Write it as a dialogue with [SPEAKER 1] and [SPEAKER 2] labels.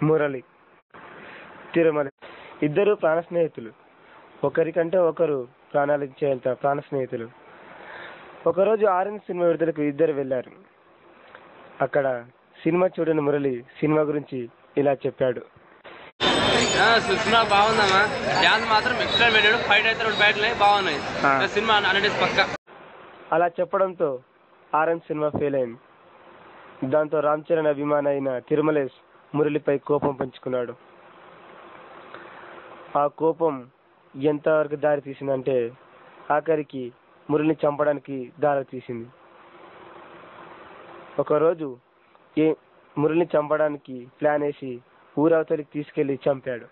[SPEAKER 1] మురళి, తిరుమల ఇద్దరు ప్రాణ స్నేహితులు. ఒకరికంటే ఒకరు ప్రాణాలు ఇచ్చేంత ప్రాణ స్నేహితులు. ఒకరోజు ఆరెంజ్ సినిమా విడుదలకు ఇద్దరు వెళ్ళారు. అక్కడ సినిమా చూడని మురళి సినిమా గురించి ఇలా చెప్పాడు.
[SPEAKER 2] సినిమా బాగుందమ్మా, డ్యాన్స్ మాత్రం ఎక్సలెంట్ పెట్టాడు, ఫైట్ అయితే 2 ఫైట్లు బాగున్నాయి, సినిమా 100 పక్కా.
[SPEAKER 1] అలా చెప్పడంతో ఆరెంజ్ సినిమా ఫెయిల్ అయింది. దాంతో రామ్ చరణ్ అభిమాని అయిన తిరుమలేష్ మురళిపై కోపం పెంచుకున్నాడు. ఆ కోపం ఎంతవరకు దారి తీసిందంటే ఆఖరికి మురళిని చంపడానికి దారి తీసింది. ఒకరోజు మురళిని చంపడానికి ప్లాన్ వేసి ఊరవతలికి తీసుకెళ్లి చంపాడు.